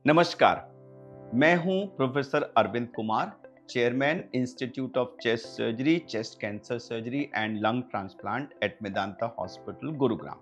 नमस्कार, मैं हूं professor Arvind Kumar, chairman institute of chest surgery, chest cancer surgery and lung transplant at Medanta hospital, Gurugram.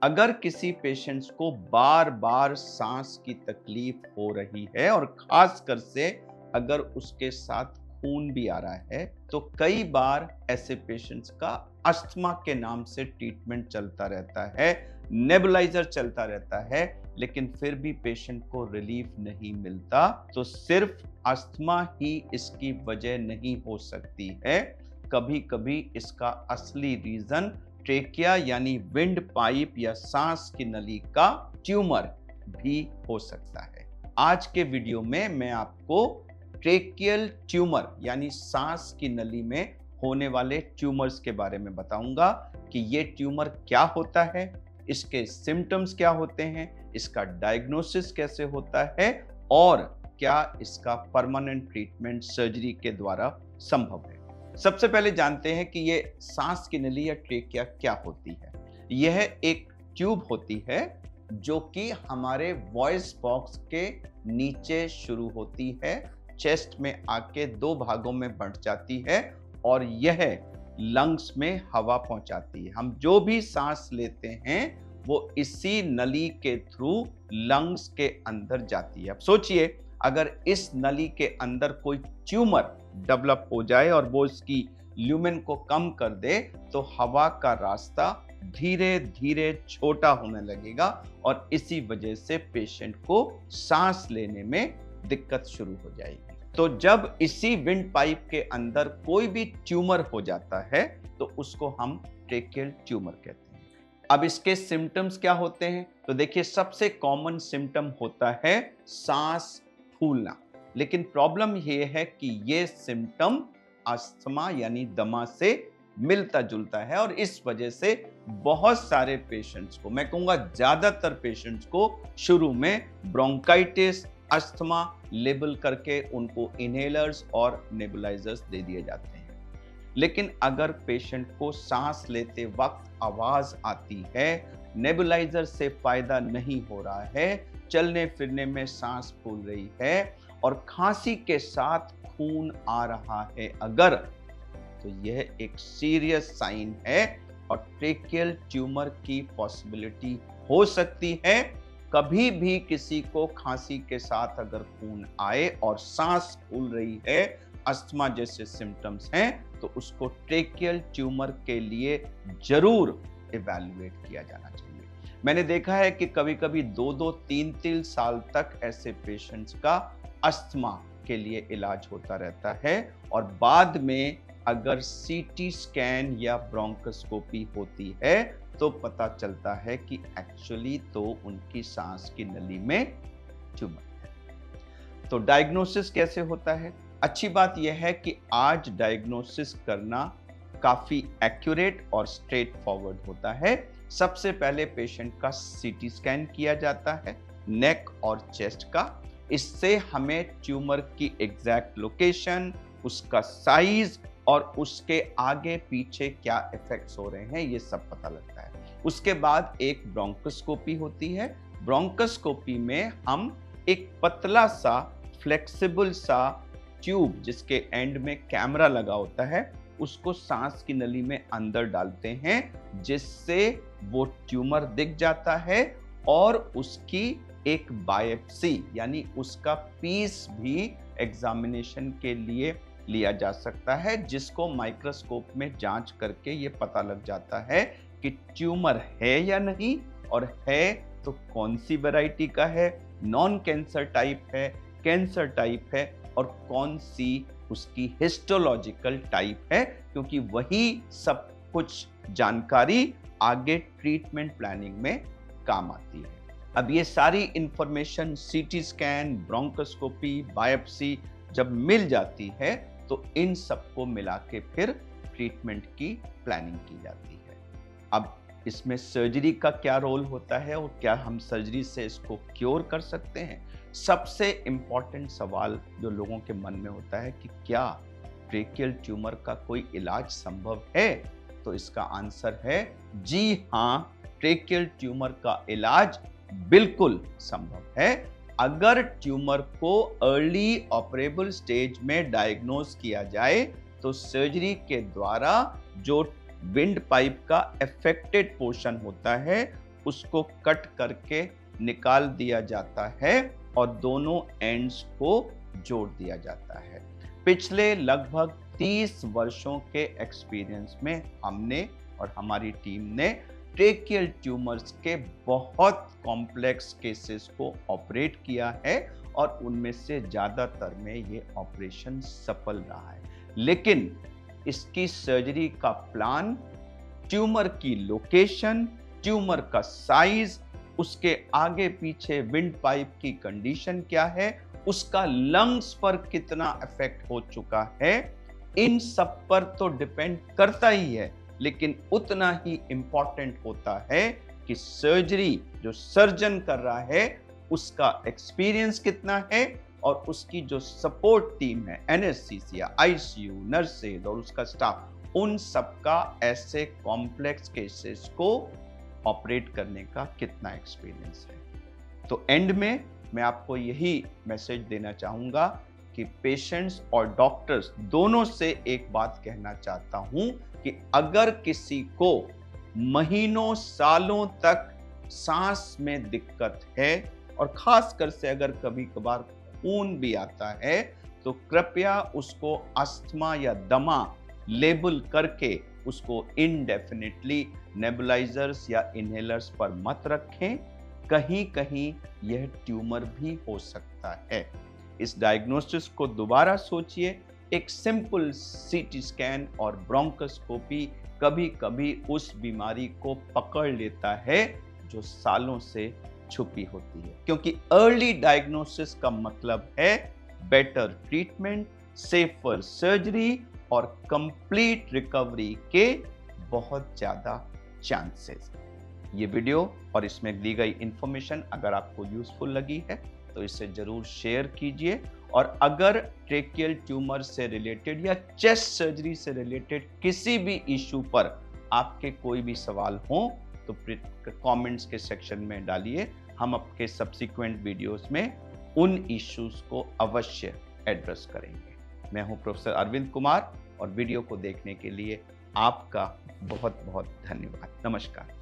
अगर किसी पेशेंट्स को बार-बार सांस की तकलीफ हो रही है और खासकर से अगर उसके साथ खून भी आ रहा है, तो कई बार ऐसे पेशेंट्स का अस्थमा के नाम से ट्रीटमेंट चलता रहता है, नेबुलाइजर चलता रहता है, लेकिन फिर भी पेशेंट को रिलीफ नहीं मिलता। तो सिर्फ अस्थमा ही इसकी वजह नहीं हो सकती है, कभी-कभी इसका असली रीजन ट्रेकिया यानी विंड पाइप या सांस की नली का ट्यूमर भी हो सकता है। आज के वीडियो में मैं आपको ट्रेकियल ट्यूमर यानी सांस की नली में होने वाले ट्यूमर्स के बारे में बताऊंगा कि ये ट्यूमर क्या होता है, इसके सिम्टम्स क्या होते हैं, इसका डायग्नोसिस कैसे होता है और क्या इसका परमानेंट ट्रीटमेंट सर्जरी के द्वारा संभव है। सबसे पहले जानते हैं कि ये सांस की नली या ट्रेकिया क्या होती है। यह एक ट्यूब होती है जो कि हमारे वॉइस बॉक्स के नीचे शुरू होती है, चेस्ट में आके दो भागों में बंट जाती है और यह लंग्स में हवा पहुंचाती है। हम जो भी सांस लेते हैं वो इसी नली के थ्रू लंग्स के अंदर जाती है। अब सोचिए, अगर इस नली के अंदर कोई ट्यूमर डेवलप हो जाए और वो इसकी ल्यूमेन को कम कर दे, तो हवा का रास्ता धीरे धीरे छोटा होने लगेगा और इसी वजह से पेशेंट को सांस लेने में दिक्कत शुरू हो जाएगी। तो जब इसी विंड पाइप के अंदर कोई भी ट्यूमर हो जाता है तो उसको हम ट्रेकियल ट्यूमर कहते हैं। अब इसके सिम्टम्स क्या होते हैं? तो देखिए, सबसे कॉमन सिम्टम होता है सांस फूलना, लेकिन प्रॉब्लम ये है कि ये सिम्टम अस्थमा यानी दमा से मिलता जुलता है और इस वजह से बहुत सारे पेशेंट्स को, मैं कहूंगा ज्यादातर पेशेंट्स को, शुरू में ब्रोंकाइटिस, अस्थमा लेबल करके उनको इनहेलर्स और नेबुलाइजर्स दे दिए जाते हैं। लेकिन अगर पेशेंट को सांस लेते वक्त आवाज आती है, नेबुलाइजर से फायदा नहीं हो रहा है, चलने फिरने में सांस फूल रही है और खांसी के साथ खून आ रहा है अगर, तो यह एक सीरियस साइन है और ट्रेकियल ट्यूमर की पॉसिबिलिटी हो सकती है। कभी भी किसी को खांसी के साथ अगर खून आए और सांस फूल रही है, अस्थमा जैसे सिम्टम्स हैं, तो उसको ट्रेकियल ट्यूमर के लिए जरूर इवैल्यूएट किया जाना चाहिए। मैंने देखा है कि कभी-कभी 2-2, 3-3 साल तक ऐसे पेशेंट्स का अस्थमा के लिए इलाज होता रहता है और बाद में अगर सीटी स्कैन या ब्रोंकोस्कोपी होती है तो पता चलता है कि एक्चुअली तो उनकी सांस की नली में ट्यूमर है। तो डायग्नोसिस कैसे होता है? अच्छी बात यह है कि आज डायग्नोसिस करना काफी एक्यूरेट और स्ट्रेट फॉरवर्ड होता है। सबसे पहले पेशेंट का सीटी स्कैन किया जाता है, नेक और चेस्ट का। इससे हमें ट्यूमर की एग्जैक्ट लोकेशन, उसका साइज और उसके आगे पीछे क्या इफेक्ट्स हो रहे हैं, ये सब पता लगता है। उसके बाद एक ब्रोंकोस्कोपी होती है। ब्रोंकोस्कोपी में हम एक पतला सा फ्लेक्सिबल सा ट्यूब जिसके एंड में कैमरा लगा होता है, उसको सांस की नली में अंदर डालते हैं, जिससे वो ट्यूमर दिख जाता है और उसकी एक बायोप्सी यानी उसका पीस भी एग्जामिनेशन के लिए लिया जा सकता है, जिसको माइक्रोस्कोप में जांच करके ये पता लग जाता है कि ट्यूमर है या नहीं, और है तो कौन सी वैरायटी का है, नॉन कैंसर टाइप है, कैंसर टाइप है और कौन सी उसकी हिस्टोलॉजिकल टाइप है, क्योंकि वही सब कुछ जानकारी आगे ट्रीटमेंट प्लानिंग में काम आती है। अब ये सारी information CT scan, bronchoscopy, biopsy जब मिल जाती है तो इन सबको मिला के फिर ट्रीटमेंट की प्लानिंग की जाती है। अब इसमें सर्जरी का क्या रोल होता है और क्या हम सर्जरी से इसको क्योर कर सकते हैं? सबसे इंपॉर्टेंट सवाल जो लोगों के मन में होता है कि क्या ट्रेकियल ट्यूमर का कोई इलाज संभव है? तो इसका आंसर है जी हाँ, ट्रेकियल ट्यूमर का इलाज बिल्कुल संभव है। अगर ट्यूमर को अर्ली ऑपरेबल स्टेज में डायग्नोज किया जाए तो सर्जरी के द्वारा जो विंड पाइप का अफेक्टेड पोर्शन होता है उसको कट करके निकाल दिया जाता है और दोनों एंड्स को जोड़ दिया जाता है। पिछले लगभग 30 वर्षों के एक्सपीरियंस में हमने और हमारी टीम ने ट्रेकियल ट्यूमर्स के बहुत कॉम्प्लेक्स केसेस को ऑपरेट किया है और उनमें से ज़्यादातर में ये ऑपरेशन सफल रहा है। लेकिन इसकी सर्जरी का प्लान, ट्यूमर की लोकेशन, ट्यूमर का साइज, उसके आगे पीछे विंड पाइप की कंडीशन क्या है, उसका लंग्स पर कितना इफेक्ट हो चुका है, इन सब पर तो डिपेंड करता ही है। लेकिन उतना ही इंपॉर्टेंट होता है कि सर्जरी जो सर्जन कर रहा है उसका एक्सपीरियंस कितना है और उसकी जो सपोर्ट टीम है, एनेस्थीसिया, आईसीयू, नर्सेज और उसका स्टाफ, उन सबका ऐसे कॉम्प्लेक्स केसेस को ऑपरेट करने का कितना एक्सपीरियंस है। तो एंड में मैं आपको यही मैसेज देना चाहूंगा कि पेशेंट्स और डॉक्टर्स दोनों से एक बात कहना चाहता हूं कि अगर किसी को महीनों सालों तक सांस में दिक्कत है और खासकर से अगर कभी कभार खून भी आता है तो कृपया उसको अस्थमा या दमा लेबल करके उसको इनडेफिनेटली नेबुलाइजर्स या इनहेलर्स पर मत रखें। कहीं कहीं यह ट्यूमर भी हो सकता है। इस डायग्नोसिस को दोबारा सोचिए। एक सिंपल सीटी स्कैन और ब्रोंकोस्कोपी कभी कभी उस बीमारी को पकड़ लेता है जो सालों से छुपी होती है, क्योंकि अर्ली डायग्नोसिस का मतलब है बेटर ट्रीटमेंट, सेफर सर्जरी और कंप्लीट रिकवरी के बहुत ज्यादा चांसेस। ये वीडियो और इसमें दी गई इंफॉर्मेशन अगर आपको यूजफुल लगी है तो इसे जरूर शेयर कीजिए। और अगर ट्रेकियल ट्यूमर से रिलेटेड या चेस्ट सर्जरी से रिलेटेड किसी भी इशू पर आपके कोई भी सवाल हो तो कमेंट्स के सेक्शन में डालिए। हम आपके सब्सिक्वेंट वीडियोस में उन इश्यूज को अवश्य एड्रेस करेंगे। मैं हूं प्रोफेसर अरविंद कुमार और वीडियो को देखने के लिए आपका बहुत बहुत धन्यवाद। नमस्कार।